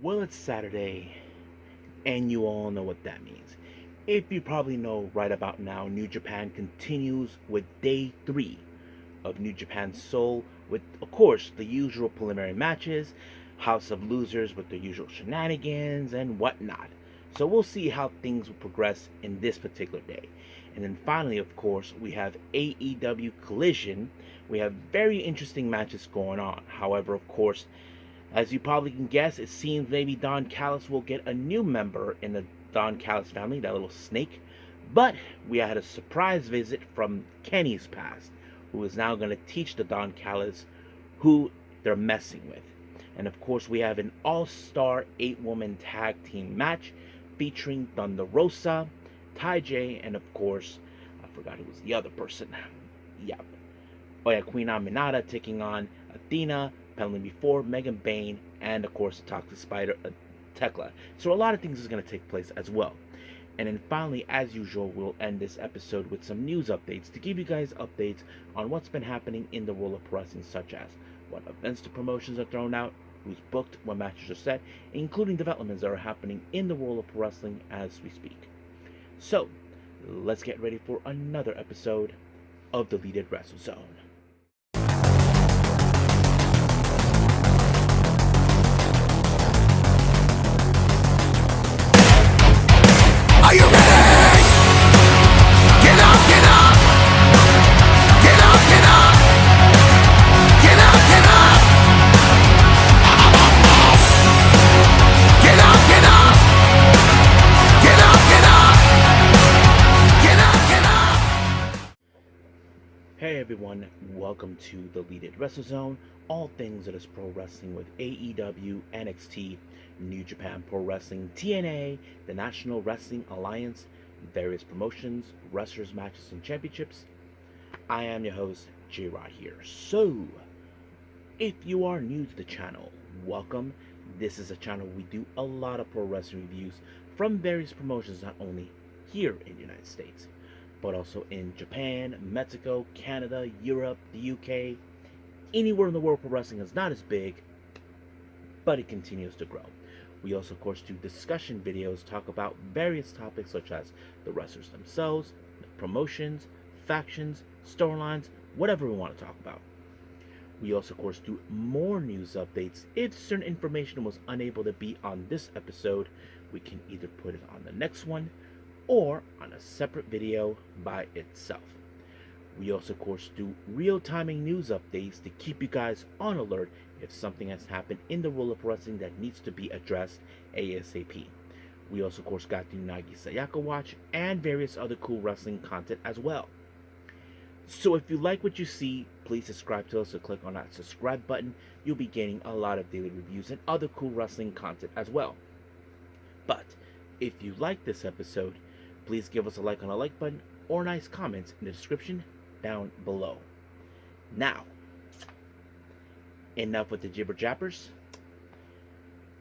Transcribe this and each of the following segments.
Well, it's Saturday, and you all know what that means. If you probably know right about now, New Japan continues with day 3 of New Japan Soul, with, of course, the usual preliminary matches, House of Losers with the usual shenanigans and whatnot. So we'll see how things will progress in this particular day. And then finally, of course, we have AEW Collision. We have very interesting matches going on. However, of course, as you probably can guess, it seems maybe Don Callis will get a new member in the Don Callis family, that little snake. But we had a surprise visit from Kenny's past, who is now going to teach the Don Callis who they're messing with. And of course, we have an all-star 8-woman tag team match featuring Thunder Rosa, Ty J, and of course, I forgot who was the other person. Yep. Oh yeah, Queen Aminata taking on Athena, penalty before Megan Bain, and of course the Toxic Spider, Tekla. So a lot of things is going to take place as well. And then finally, as usual, we'll end this episode with some news updates to give you guys updates on what's been happening in the world of pro wrestling, such as what events the promotions are thrown out, who's booked, what matches are set, including developments that are happening in the world of pro wrestling as we speak. So, let's get ready for another episode of the Deleted Wrestle Zone. Are you ready? Get up, get up! Get up, get up! Get up, get up! Get up, get up! Get up, get up! Get up, get up! Hey everyone, welcome to the Deleted Wrestle Zone, all things that is pro wrestling with AEW, NXT, New Japan Pro Wrestling, TNA, the National Wrestling Alliance, various promotions, wrestlers, matches, and championships. I am your host, J-Rod here. So, if you are new to the channel, welcome. This is a channel we do a lot of pro wrestling reviews from various promotions, not only here in the United States, but also in Japan, Mexico, Canada, Europe, the UK, anywhere in the world pro wrestling is not as big, but it continues to grow. We also, of course, do discussion videos, talk about various topics such as the wrestlers themselves, the promotions, factions, storylines, whatever we want to talk about. We also, of course, do more news updates. If certain information was unable to be on this episode, we can either put it on the next one or on a separate video by itself. We also, of course, do real-timing news updates to keep you guys on alert if something has happened in the world of wrestling that needs to be addressed ASAP. We also, of course, got the Nagi Sayaka Watch and various other cool wrestling content as well. So if you like what you see, please subscribe to us, so click on that subscribe button. You'll be getting a lot of daily reviews and other cool wrestling content as well. But if you like this episode, please give us a like on the like button or nice comments in the description down below. Now, enough with the jibber jappers.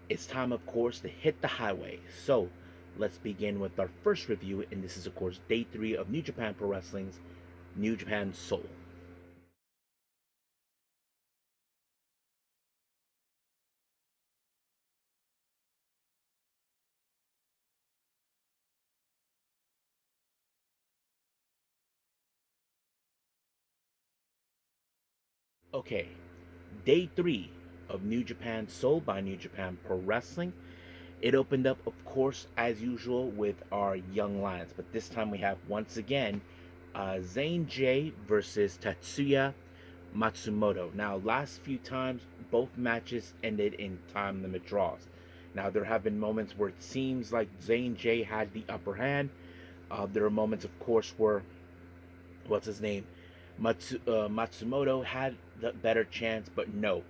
It's time, of course, to hit the highway. So let's begin with our first review, and this is, of course, day 3 of New Japan Pro Wrestling's New Japan Soul. Okay, day 3 of New Japan Soul by New Japan Pro Wrestling. It opened up, of course, as usual, with our Young Lions, but this time we have, once again, Zane J versus Tatsuya Matsumoto. Now, last few times, both matches ended in time limit draws. Now, there have been moments where it seems like Zane J had the upper hand. There are moments, of course, where, what's his name? Matsumoto had the better chance, but no.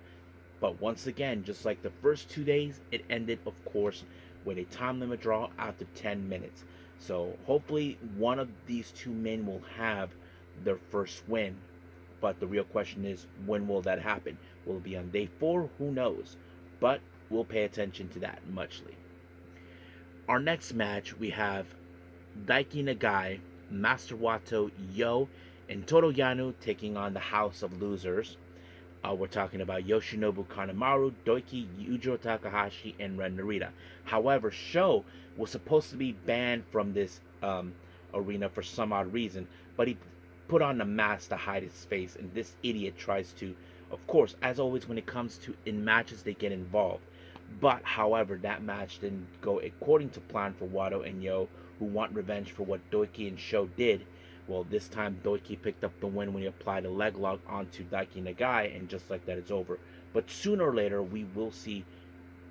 But once again, just like the first 2 days, it ended, of course, with a time limit draw after 10 minutes. So hopefully one of these two men will have their first win. But the real question is, when will that happen? Will it be on day 4? Who knows? But we'll pay attention to that muchly. Our next match, we have Daiki Nagai, Master Wato, Yo, and Toru Yano taking on the House of Losers. We're talking about Yoshinobu Kanemaru, Doiki, Yujiro Takahashi, and Ren Narita. However, Sho was supposed to be banned from this arena for some odd reason, but he put on a mask to hide his face, and this idiot tries to, of course, as always, when it comes to in matches, they get involved. But, however, that match didn't go according to plan for Wado and Yo, who want revenge for what Doiki and Sho did. Well, this time Doiki picked up the win when he applied a leg lock onto Daiki Nagai, and just like that, it's over. But sooner or later, we will see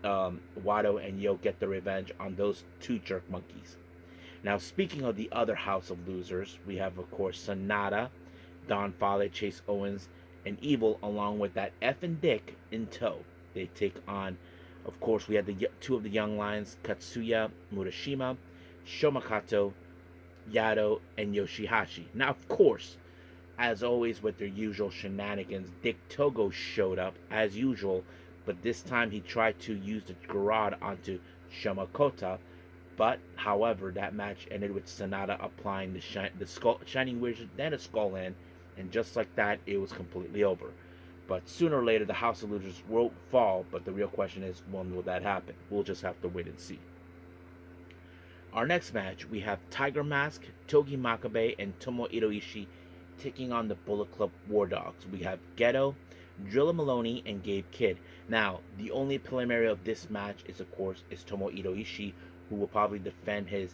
Wado and Yo get the revenge on those two jerk monkeys. Now, speaking of the other House of Losers, we have, of course, Sonata, Don Fale, Chase Owens, and Evil, along with that effing Dick in tow. They take on, of course, we had the two of the young lions, Katsuya Murashima, Shomakato, Yado, and Yoshihashi. Now, of course, as always with their usual shenanigans, Dick Togo showed up as usual, but this time he tried to use the garrote onto Shomakota. But, however, that match ended with Sonata applying the Shining Wizard, then a Skull Hand, and just like that, it was completely over. But sooner or later, the House of Losers will fall, but the real question is, when will that happen? We'll just have to wait and see. Our next match, we have Tiger Mask, Togi Makabe, and Tomo Iroishi taking on the Bullet Club War Dogs. We have Geto, Drilla Maloney, and Gabe Kidd. Now, the only preliminary of this match is, of course, Tomo Iroishi, who will probably defend his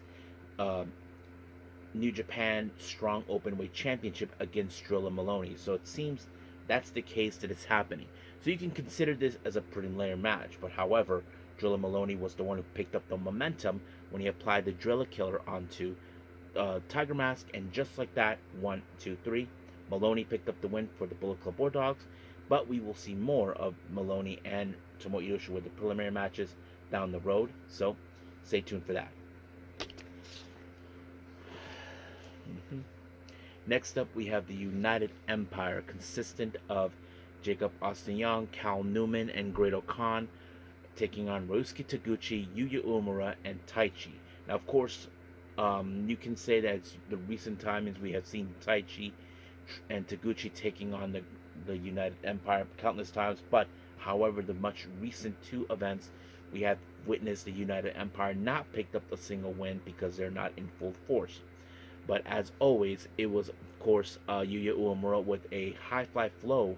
New Japan Strong Openweight Championship against Drilla Maloney. So it seems that's the case that it's happening. So you can consider this as a preliminary match. But however, Drilla Maloney was the one who picked up the momentum when he applied the Drilla Killer onto Tiger Mask, and just like that, 1, 2, 3, Maloney picked up the win for the Bullet Club War Dogs. But we will see more of Maloney and Tomo Iroishi with the preliminary matches down the road. So stay tuned for that. Next up, we have the United Empire, consistent of Jacob Austin Young, Cal Newman, and Great Khan, taking on Ryusuke Taguchi, Yuya Uemura, and Taichi. Now, of course, you can say that the recent times we have seen Taichi and Taguchi taking on the United Empire countless times, but however, the much recent two events, we have witnessed the United Empire not picked up a single win because they're not in full force. But as always, it was, of course, Yuya Uemura with a high fly flow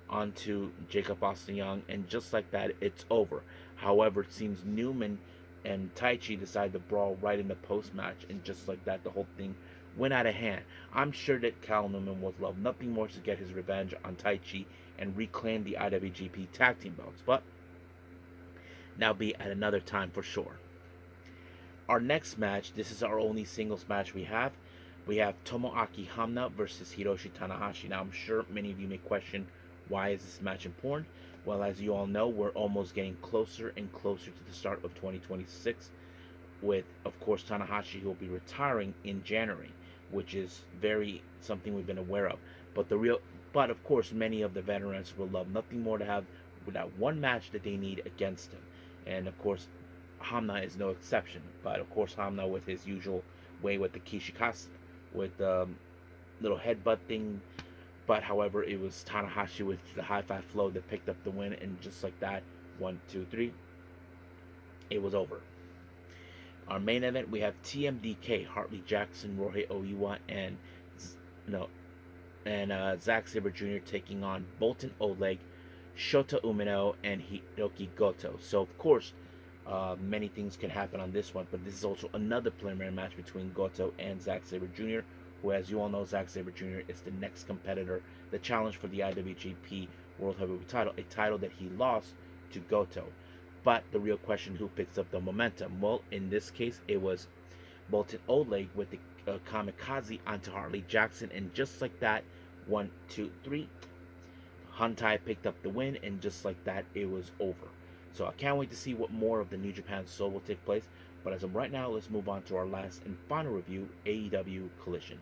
onto Jacob Austin Young, and just like that, it's over. However, it seems Newman and Taichi decided to brawl right in the post match, and just like that, the whole thing went out of hand. I'm sure that Cal Newman would love nothing more to get his revenge on Taichi and reclaim the IWGP Tag Team belts, but that'll be at another time for sure. Our next match, this is our only singles match we have. We have Tomoaki Hamna versus Hiroshi Tanahashi. Now, I'm sure many of you may question, why is this match important? Well, as you all know, we're almost getting closer and closer to the start of 2026 with, of course, Tanahashi, who will be retiring in January, which is very something we've been aware of. But of course, many of the veterans will love nothing more to have that one match that they need against him. And of course, Hamna is no exception. But of course, Hamna with his usual way with the Kishikasa, with the little headbutt thing. But however, it was Tanahashi with the high five flow that picked up the win, and just like that, 1, 2, 3, it was over. Our main event, we have TMDK, Hartley Jackson, Rohei Oiwa, and Zack Sabre Jr. taking on Boltin Oleg, Shota Umino, and Hiroki Goto. So of course, many things can happen on this one, but this is also another preliminary match between Goto and Zack Sabre Jr., who, as you all know, Zack Sabre Jr. is the next competitor, the challenge for the IWGP World Heavyweight title, a title that he lost to Goto. But the real question, who picks up the momentum? Well, in this case, it was Boltin Oleg with the kamikaze onto Hartley Jackson, and just like that, 1, 2, 3, Hantai picked up the win, and just like that, it was over. So I can't wait to see what more of the New Japan Soul will take place. But as of right now, let's move on to our last and final review, AEW Collision.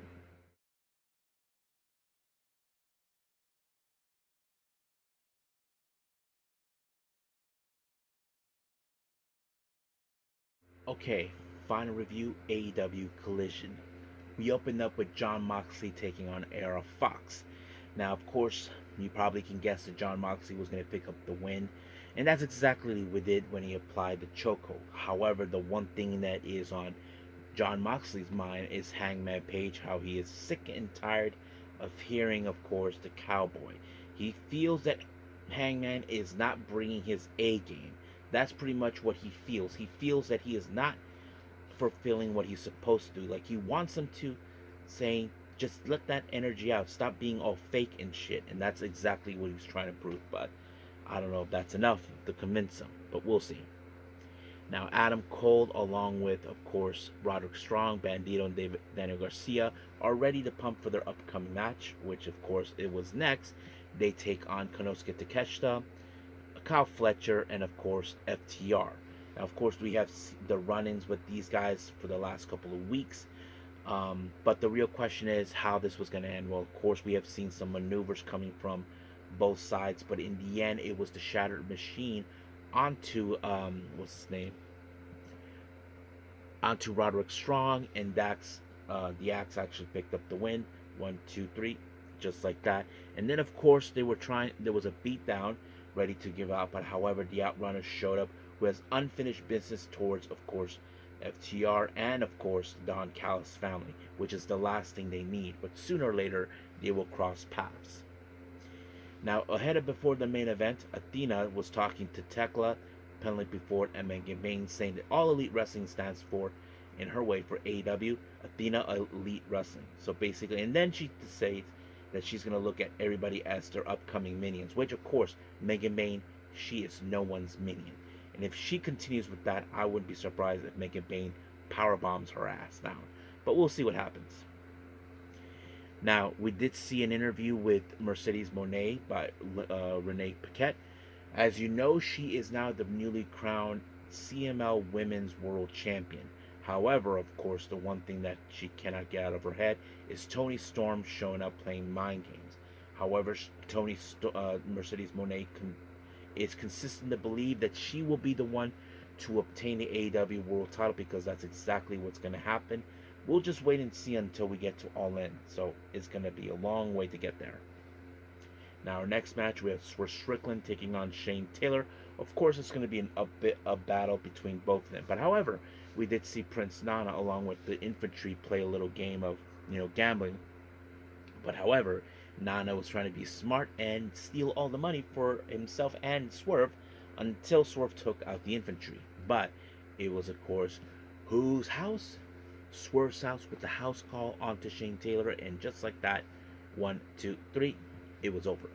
Okay, final review, AEW Collision. We opened up with Jon Moxley taking on AR Fox. Now, of course, You probably can guess that John Moxley was going to pick up the win. And that's exactly what he did when he applied the chokehold. However, the one thing that is on John Moxley's mind is Hangman Page, how he is sick and tired of hearing, of course, the cowboy. He feels that Hangman is not bringing his A game. That's pretty much what he feels. He feels that he is not fulfilling what he's supposed to do. Like, he wants him to, saying, just let that energy out. Stop being all fake and shit. And that's exactly what he's trying to prove. But I don't know if that's enough to convince him. But we'll see. Now, Adam Cole, along with, of course, Roderick Strong, Bandito, and Daniel Garcia, are ready to pump for their upcoming match, which, of course, it was next. They take on Konosuke Takeshita, Kyle Fletcher, and, of course, FTR. Now, of course, we have the run-ins with these guys for the last couple of weeks. But the real question is how this was going to end. Well, of course, we have seen some maneuvers coming from both sides, but in the end, it was the Shattered Machine onto what's his name? Onto Roderick Strong, and the Axe actually picked up the win. 1, 2, 3, just like that. And then, of course, there was a beatdown ready to give out, but however, the Outrunners showed up, who has unfinished business towards, of course, FTR and, of course, Don Callis family, which is the last thing they need. But sooner or later, they will cross paths. Now, ahead of before the main event, Athena was talking to Tekla, Penelope Ford, and Megan Bayne, saying that All Elite Wrestling stands for, in her way, for AEW, Athena Elite Wrestling. So basically, and then she says that she's going to look at everybody as their upcoming minions, which, of course, Megan Bayne, she is no one's minion. And if she continues with that, I wouldn't be surprised if Megan Bayne powerbombs her ass down. But we'll see what happens. Now, we did see an interview with Mercedes Moné by Renee Paquette. As you know, she is now the newly crowned CML Women's World Champion. However, of course, the one thing that she cannot get out of her head is Toni Storm showing up playing mind games. However, Mercedes Moné is consistent to believe that she will be the one to obtain the AEW World title, because that's exactly what's going to happen. We'll just wait and see until we get to All In. So it's going to be a long way to get there. Now, our next match, we have Swerve Strickland taking on Shane Taylor. Of course, it's going to be a battle between both of them. But however, we did see Prince Nana along with the infantry play a little game of, gambling. But however, Nana was trying to be smart and steal all the money for himself and Swerve until Swerve took out the infantry. But it was, of course, whose house? Swerve's house, with the house call onto Shane Taylor, and just like that, 1, 2, 3, it was over.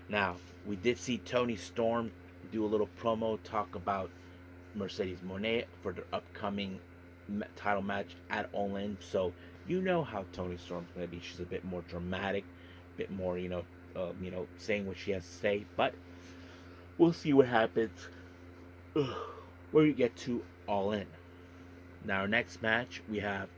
Now, we did see Toni Storm do a little promo, talk about Mercedes Moné for their upcoming title match at All In. So you know how Toni Storm's going to be. She's a bit more dramatic, a bit more, saying what she has to say. But we'll see what happens when we get to All In. Now, our next match, we have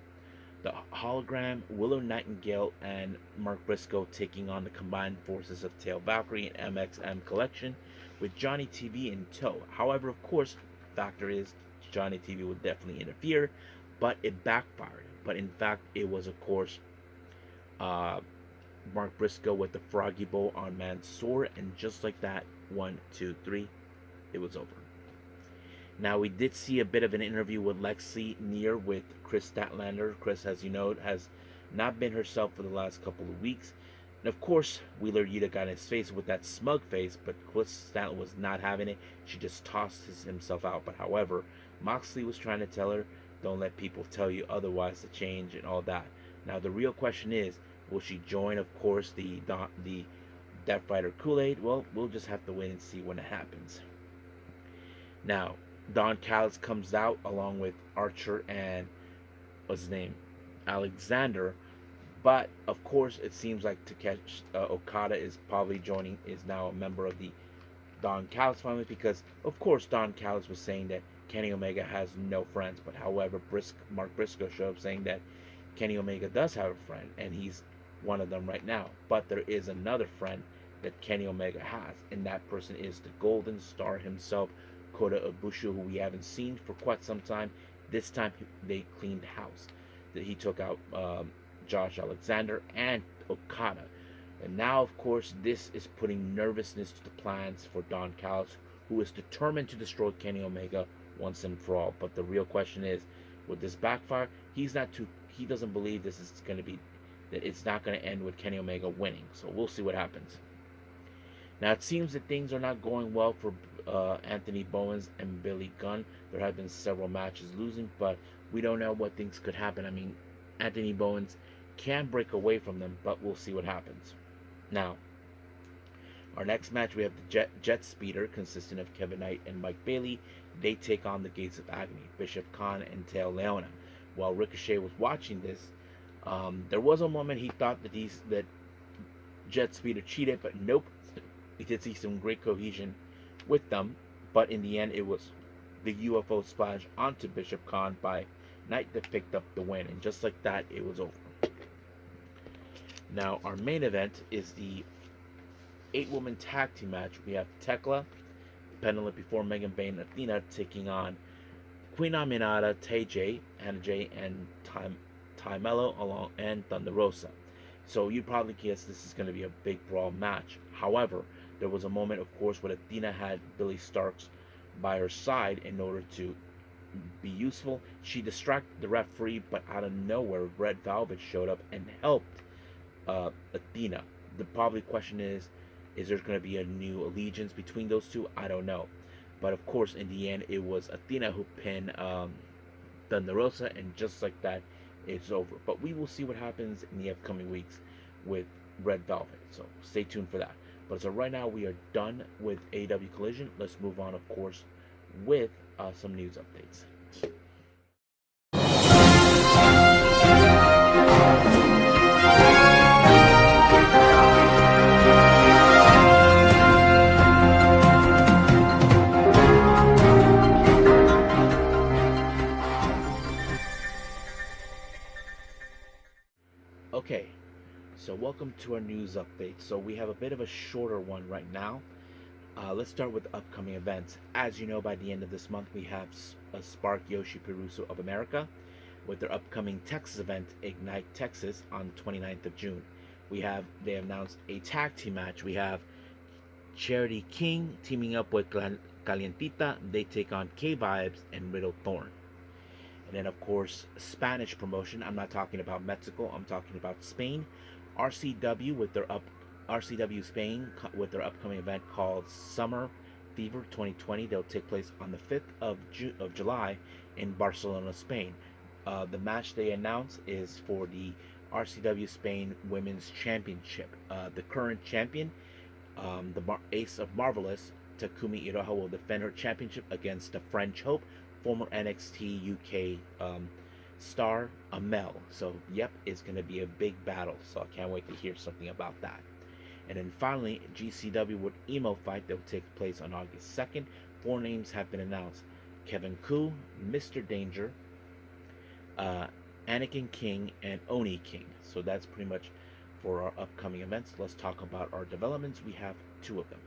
the Hologram, Willow Nightingale, and Mark Briscoe taking on the combined forces of Tail Valkyrie and MXM Collection, with Johnny TV in tow. However, of course, the factor is Johnny TV would definitely interfere, but it backfired. But in fact, it was, of course, Mark Briscoe with the Froggy Bow on Mansoor, and just like that, 1, 2, 3, it was over. Now, we did see a bit of an interview with Lexi Neer with Chris Statlander. Chris, as you know, has not been herself for the last couple of weeks. And of course, Wheeler Yuta got in his face with that smug face, but Chris Statlander was not having it. She just tossed himself out. But however, Moxley was trying to tell her, don't let people tell you otherwise to change and all that. Now, the real question is, will she join, of course, the Death Rider Kool-Aid? Well, we'll just have to wait and see when it happens. Now, Don Callis comes out along with Archer and Alexander, but of course it seems like Okada is probably is now a member of the Don Callis family, because of course Don Callis was saying that Kenny Omega has no friends, but however Mark Briscoe showed up saying that Kenny Omega does have a friend, and he's one of them right now. But there is another friend that Kenny Omega has, and that person is the Golden Star himself, Kota Ibushi, who we haven't seen for quite some time. This time they cleaned house. That he took out Josh Alexander and Okada. And now, of course, this is putting nervousness to the plans for Don Callis, who is determined to destroy Kenny Omega once and for all. But the real question is, would this backfire? He doesn't believe this is going to be, that it's not going to end with Kenny Omega winning. So we'll see what happens. Now it seems that things are not going well for Anthony Bowens and Billy Gunn. There have been several matches losing, but we don't know what things could happen. I mean, Anthony Bowens can break away from them, but we'll see what happens. Now, our next match, we have the Jet Speeder, consisting of Kevin Knight and Mike Bailey. They take on the Gates of Agony, Bishop Khan and Teo Leona. While Ricochet was watching this, there was a moment he thought that Jet Speeder cheated, but nope. We did see some great cohesion with them, but in the end, it was the UFO splash onto Bishop Khan by Knight that picked up the win, and just like that, it was over. Now, our main event is the 8-woman tag team match. We have Tekla, Penelope before Megan Bayne, Athena taking on Queen Aminata, Hannah J, and Ty Mello along and Thunder Rosa. So you probably guess this is going to be a big brawl match. However, there was a moment, of course, where Athena had Billy Starks by her side in order to be useful. She distracted the referee, but out of nowhere, Red Velvet showed up and helped Athena. The probably question is there going to be a new allegiance between those two? I don't know. But of course, in the end, it was Athena who pinned Thunder Rosa, and just like that, it's over. But we will see what happens in the upcoming weeks with Red Velvet. So stay tuned for that. But so right now, we are done with AEW Collision. Let's move on, of course, with some news updates. Okay, so welcome to our news update. So we have a bit of a shorter one right now. Let's start with upcoming events. As you know, by the end of this month, we have Spark Joshi Puroresu of America with their upcoming Texas event, Ignite Texas, on 29th of June. They announced a tag team match. We have Charity King teaming up with Calientita. They take on K-Vibes and Riddle Thorn. And then, of course, Spanish promotion. I'm not talking about Mexico. I'm talking about Spain. RCW Spain with their upcoming event called Summer Fever 2020. They'll take place on the 5th of July in Barcelona, Spain. The match they announced is for the RCW Spain Women's Championship. The current champion, the Ace of Marvelous, Takumi Iroha, will defend her championship against the French Hope, former NXT UK star Amel. So, yep, it's going to be a big battle. So, I can't wait to hear something about that. And then finally, GCW with Emo Fight that will take place on August 2nd. 4 names have been announced: Kevin Koo, Mr. Danger, Anakin King, and Oni King. So that's pretty much for our upcoming events. Let's talk about our developments. We have 2 of them.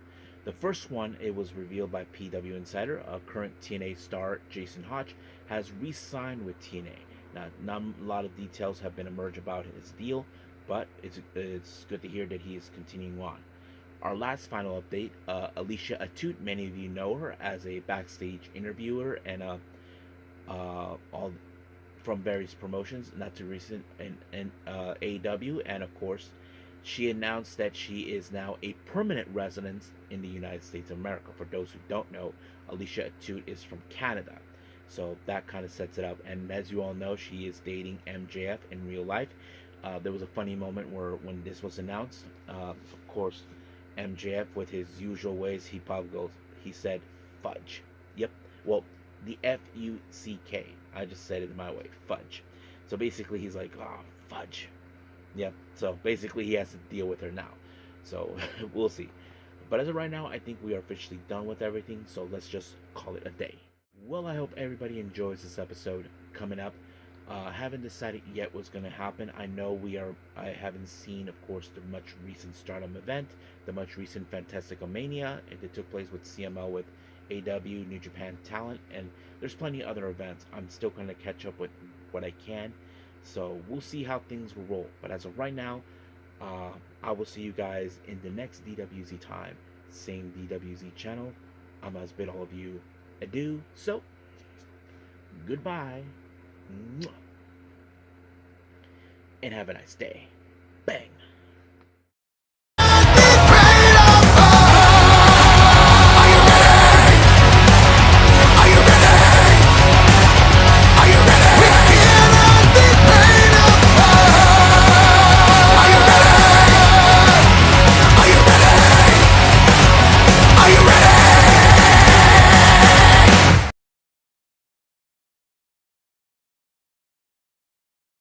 The first one, it was revealed by PW Insider. Current TNA star Jsson Hotch has re-signed with TNA. Now, not a lot of details have been emerged about his deal, but it's good to hear that he is continuing on. Our last final update, Alicia Atout. Many of you know her as a backstage interviewer and all from various promotions, not too recent in AEW, and of course, she announced that she is now a permanent resident in the United States of America. For those who don't know, Alicia Atout is from Canada, so that kind of sets it up. And as you all know, she is dating MJF in real life. There was a funny moment when this was announced. Of course, MJF, with his usual ways, he said fudge. Yep. Well, the F-U-C-K. I just said it my way. Fudge. So basically, he's like, oh, fudge. Yep. So basically, he has to deal with her now. So we'll see. But as of right now, I think we are officially done with everything. So let's just call it a day. Well, I hope everybody enjoys this episode coming up. Haven't decided yet what's going to happen. I haven't seen, of course, the much recent Stardom event, the much recent Fantasticomania. It took place with CML, with AEW, New Japan Talent, and there's plenty of other events. I'm still going to catch up with what I can. So we'll see how things will roll. But as of right now, I will see you guys in the next DWZ time, same DWZ channel. I must bid all of you adieu. So, goodbye, and have a nice day.